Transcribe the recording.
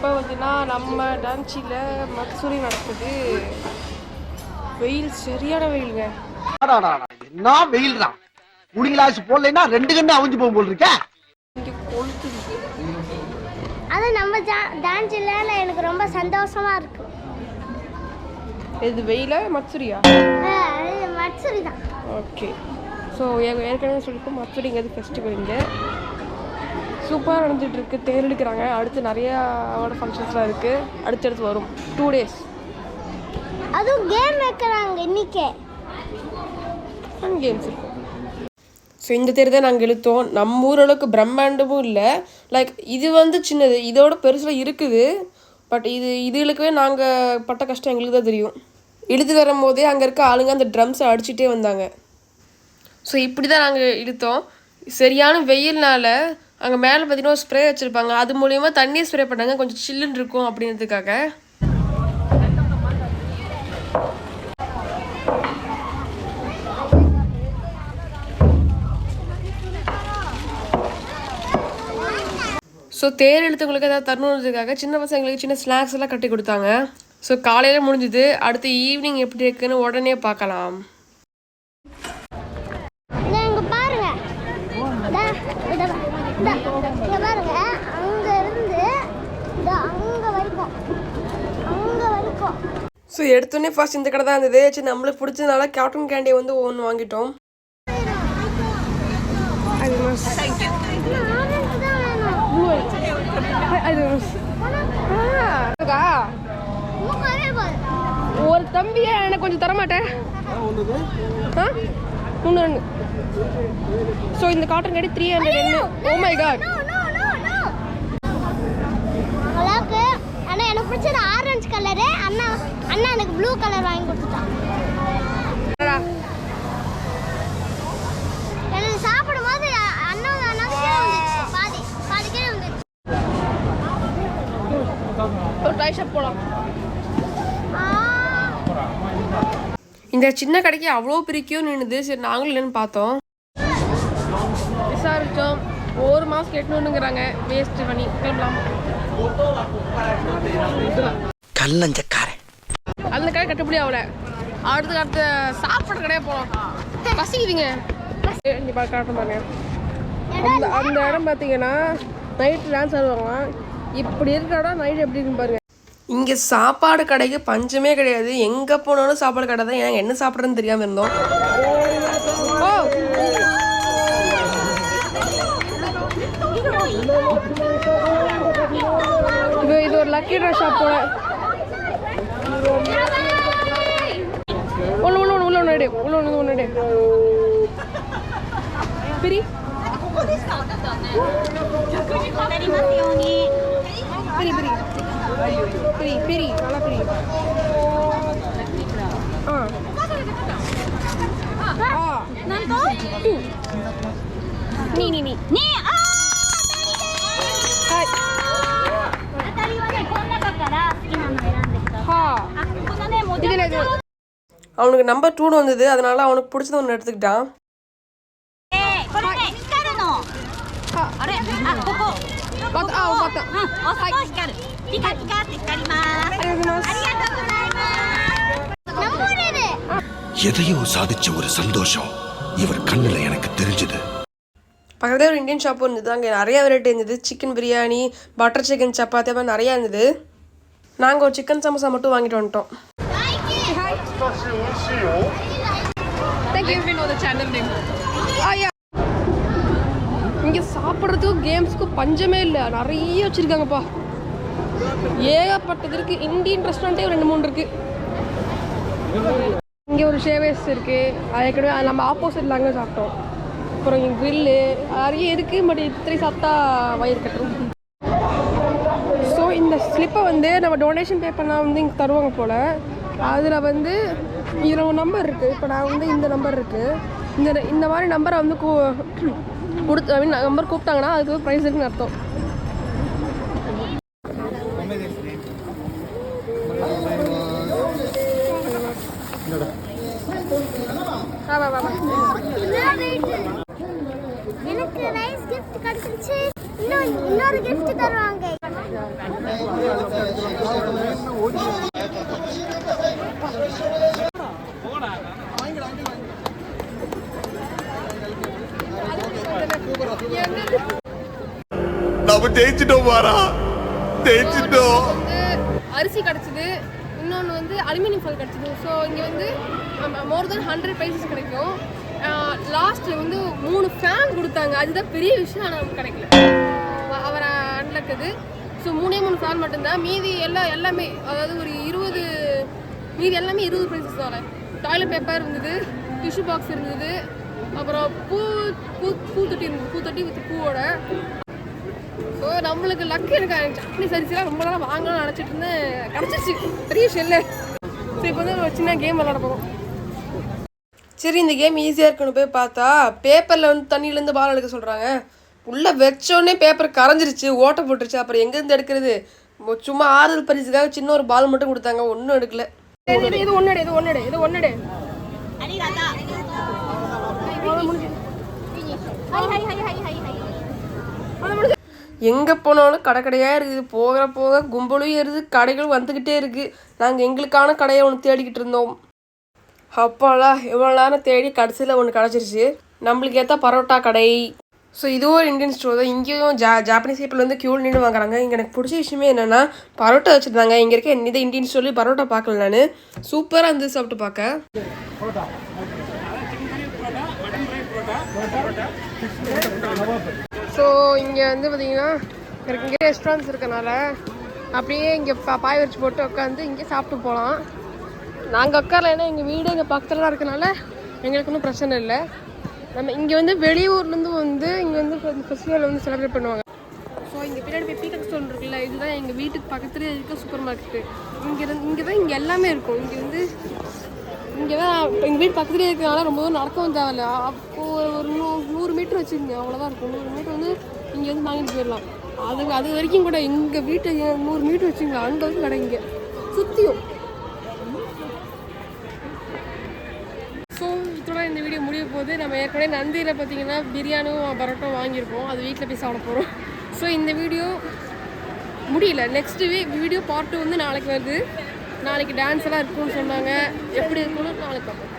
இப்போ வந்துன்னா நம்ம டான்சியில் மத்சூரி நடக்குது. வெயில் சரியான வெயிலுங்க. என்ன வெயில் தான். குடிங்களாச்சு போடலைன்னா 2 கண்ணு அவிஞ்சு போகும் போல் இருக்க. இங்கே கொளுத்துது. அது நம்ம டான்சில் எனக்கு ரொம்ப சந்தோஷமா இருக்கு. இது வெயில மத்சூரியா? மத்சூரி தான். ஓகே. ஸோ ஏற்கனவே சொல்லியிருக்கோம் மத்சூரிங்கிறது ஃபெஸ்டிவல் இங்கே சூப்பராக நடந்துகிட்ருக்கு. தேர் எடுக்கிறாங்க. அடுத்து நிறையா அவார்டு ஃபங்க்ஷன்ஸ்லாம் இருக்குது. அடுத்தடுத்து வரும் 2 days. அதுவும் கேம் வைக்கிறாங்க இன்றைக்கே. ஃபன் கேம்ஸ் இருக்கும். ஸோ இந்த தேர் தான் நாங்கள் இழுத்தோம். நம்ம ஊரளவுக்கு பிரம்மாண்டமும் இல்லை. லைக் இது வந்து சின்னது, இதோட பெருசில் இருக்குது. பட் இது இழுக்கவே நாங்கள் பட்ட கஷ்டம் எங்களுக்கு தான் தெரியும். இழுத்து வரும்போதே அங்கே இருக்க ஆளுங்க அந்த ட்ரம்ஸை அடிச்சுட்டே வந்தாங்க. ஸோ இப்படி தான் நாங்கள் இழுத்தோம். சரியான வெயில்னால அங்கே மேலே பார்த்தீங்கன்னா ஒரு ஸ்ப்ரே வச்சுருப்பாங்க. அது மூலிமா தண்ணி ஸ்ப்ரே பண்ணாங்க, கொஞ்சம் சில்லுன்னு இருக்கும் அப்படின்றதுக்காக. ஸோ தேர் எழுத்தவங்களுக்கு ஏதாவது தரணுன்றதுக்காக சின்ன பசங்களுக்கு சின்ன ஸ்நாக்ஸ் எல்லாம் கட்டி கொடுத்தாங்க. ஸோ காலையில் முடிஞ்சுது. அடுத்து ஈவினிங் எப்படி இருக்குன்னு உடனே பார்க்கலாம். ஸோ எடுத்தோடனே ஃபர்ஸ்ட் இந்த கடை தான் இருந்தது. சரி நம்மளுக்கு பிடிச்சதுனால கேப்டன் கேண்டி வந்து ஒன்று வாங்கிட்டோம். ஒரு தம்பியா எனக்கு கொஞ்சம் தரமாட்டேன். இன்னொன்று. ஸோ இந்த காட்டன் கேடி 300. Oh my god. ஆனால் எனக்கு பிடிச்சது ஆரஞ்சு கலரு. அண்ணா எனக்கு ப்ளூ கலர் வாங்கி கொடுத்துட்டான். எனக்கு சாப்பிடும் போது அண்ணா பாதி கீழே வந்துச்சு. ஒரு ட்ரை ஷாப் போகலாம். இந்த சின்ன கடைக்கு அவ்வளோ பிரிக்கும் நின்றுது. சரி நாங்களும் இல்லைன்னு பார்த்தோம். விசாரித்தோம். 1 மாதம் 800ங்கிறாங்க. வேஸ்ட் பண்ணி கிளம்பலாம். கல்லஞ்சக்காரன் அந்த கடை கட்டுப்படி ஆகல. அடுத்த சாப்பாடு கடையே போகலாம். பசிக்குதுங்க. காட்டுறாங்க. அந்த இடம் பார்த்தீங்கன்னா நைட்டு டான்ஸ் ஆடுவாங்களாம். இப்படி இருக்கிற இடம் நைட்டு எப்படி இருக்குன்னு பாருங்க. இங்கே சாப்பாடு கடைக்கு பஞ்சமே கிடையாது. எங்கே போனாலும் சாப்பாடு கடை தான். ஏன் என்ன சாப்பிட்றதுன்னு தெரியாமல் இருந்தோம். இது ஒரு லக்கி ட்ரெஸ் ஷாப் போல. ஒன்று பிரி பிரி நல்லா பிரி. அவனுக்கு நம்பர் 2 வந்தது. அதனால அவனுக்கு பிடிச்சது ஒன்று எடுத்துக்கிட்டான். எதையோ சாதிச்ச ஒரு சந்தோஷம் இவர் கண்ணுல எனக்கு தெரிஞ்சது. பக்கத்துல ஒரு இந்தியன் ஷாப் இருந்தது. அங்கே நிறைய வெரைட்டி இருந்தது. Chicken biryani, butter chicken, chapati மாதிரி நிறையா இருந்தது. நாங்கள் ஒரு சிக்கன் சமோசா மட்டும் வாங்கிட்டு வந்துட்டோம். இங்கே சாப்பிட்றதுக்கும் கேம்ஸுக்கும் பஞ்சமே இல்லை. நிறைய வச்சுருக்காங்கப்பா. ஏகப்பட்டது இருக்குது. இந்தியன் ரெஸ்டாரண்ட்டே 2-3 இருக்குது. இங்கே ஒரு ஷேவேஸ் இருக்குது. அதுக்கடுவே நம்ம ஆப்போசிட்டில் அங்கே சாப்பிட்டோம். அப்புறம் இங்கே க்ரில்லு நிறைய இருக்குது. பட் இத்தனை சாப்பிட்டா வயிறு கட்டுரும். ஸோ இந்த ஸ்லிப்பை வந்து நம்ம டொனேஷன் பே பண்ணால் வந்து இங்கே தருவாங்க போல். அதில் வந்து இதில் ஒரு நம்பர் இருக்குது. இப்போ நான் வந்து இந்த நம்பர் இருக்குது. இந்த மாதிரி நம்பரை வந்து நம்பர் கூப்பிட்டாங்கன்னா அதுக்கு ப்ரைஸ் இருக்குன்னு அர்த்தம். எனக்கு ரைஸ் gift கிடைச்சிருச்சு. இன்னொரு gift தருவாங்க. நம்ம ஜெயிச்சிட்டோம் பாரா, ஜெயிச்சிட்டோம். அரிசி கிடச்சிது, இன்னொன்று வந்து அலுமினியம் ஃபாயில் கிடச்சிது. ஸோ இங்கே வந்து மோர் தென் 100 பைசஸ் கிடைக்கும். லாஸ்ட்டில் வந்து 3 ஃபேன் கொடுத்தாங்க, அதுதான் பெரிய விஷயம். ஆனால் நமக்கு கிடைக்கல, அவரை அன்லக்குது. ஸோ 3 ஃபேன் மட்டும்தான். மீதி எல்லாமே அதாவது ஒரு 20, மீதி எல்லாமே 20 பைசஸ் தான். டாய்லெட் பேப்பர் இருந்தது, டிஷ்யூ பாக்ஸ் இருந்தது, அப்புறம் பூத்தொட்டி இருந்தது, பூத்தொட்டி வித் பூவோட. ஸோ நம்மளுக்கு லக்கு. எனக்கு சட்னி சரிச்சுலாம் ரொம்ப நாளாக வாங்கலாம்னு நினச்சிட்டு இருந்தேன், கிடச்சிச்சு. பெரிய ஷெல்லு. ஸோ இப்போ வந்து ஒரு சின்ன கேம் விளாட போகிறோம். சரி, இந்த கேம் ஈஸியாக இருக்குன்னு போய் பார்த்தா பேப்பரில் வந்து தண்ணியிலேருந்து பால் எடுக்க சொல்கிறாங்க. உள்ளே வச்சோடனே பேப்பர் கரைஞ்சிருச்சு, ஓட்டை போட்டுருச்சு. அப்புறம் எங்கேருந்து எடுக்கிறது? சும்மா ஆறுதல் பரிசுக்காக சின்ன ஒரு பால் மட்டும் கொடுத்தாங்க, ஒன்றும் எடுக்கல. இது ஒன்னடு எங்கே போனாலும் கடையாக இருக்குது. போக கும்பலும் ஏறுது, கடைகளும் வந்துக்கிட்டே இருக்குது. நாங்கள் எங்களுக்கான கடையை ஒன்று தேடிக்கிட்டு இருந்தோம். அப்பாலாம் எவ்வளோ நேரம் தேடி கடைசியில் ஒன்று கிடச்சிருச்சு. நம்மளுக்கு ஏற்ற பரோட்டா கடை. ஸோ இதுவும் ஒரு இந்தியன் ஸ்டோர் தான். இங்கேயும் ஜாப்பனீஸ் பீப்பிள் வந்து க்யூவில் நின்று வாங்குறாங்க. இங்கே எனக்கு பிடிச்ச விஷயமே என்னென்னா பரோட்டா வச்சுருந்தாங்க. இங்கே இருக்க எந்த இந்தியன் ஸ்டோர்லேயும் பரோட்டா பார்க்கல நான். சூப்பராக இருந்து சாப்பிட்டு பார்க்க. ஸோ இங்கே வந்து பார்த்தீங்கன்னா எனக்கு இங்கே ரெஸ்டாரண்ட்ஸ் இருக்கனால அப்படியே இங்கே பாய் வச்சு போட்டு உட்காந்து இங்கே சாப்பிட்டு போகலாம். நாங்கள் உட்காரல, ஏன்னா எங்கள் வீடு எங்கள் பக்கத்தில் தான் இருக்கனால எங்களுக்கு ஒன்றும் பிரச்சனை இல்லை. நம்ம இங்கே வந்து வெளியூர்லேருந்து வந்து இங்கே வந்து ஃபெஸ்டிவல் வந்து செலிப்ரேட் பண்ணுவாங்க. ஸோ இங்கே பின்னாடி போய் பீக்கக் ஸ்டோன் இருக்குல்ல, இதுதான் எங்கள் வீட்டுக்கு பக்கத்துலேயே இருக்க சூப்பர் மார்க்கெட்டு. இங்கே எல்லாமே இருக்கும். இங்கே தான் எங்கள் வீட்டு பக்கத்துலேயே இருக்கிறனால ரொம்ப தூரம் நடக்கவும் தேவையில்ல. அப்போது ஒரு 100 மீட்டர் வச்சுக்கோங்க, அவ்வளோதான் இருக்கும். 100 மீட்டர் வந்து இங்கே வந்து வாங்கிட்டு போயிடலாம். அது வரைக்கும் கூட எங்கள் வீட்டை 100 மீட்டர் வச்சுங்களா, அந்த வரைக்கும் கடை இங்கே சுற்றியும். ஸோ இதோட இந்த வீடியோ முடிய போகுது. நம்ம ஏற்கனவே நந்தியில் பார்த்தீங்கன்னா பிரியாணியும் பரோட்டாவும் வாங்கியிருப்போம், அது வீட்டில் போய் சாப்பிட போகிறோம். ஸோ இந்த வீடியோ முடியல. நெக்ஸ்ட் வீடியோ பார்ட் 2 வந்து நாளைக்கு வருது. நாளைக்கு டான்ஸ் எல்லாம் இருக்குன்னு சொன்னாங்க. எப்படி இருக்குன்னு நாளைக்கு பார்ப்போம்.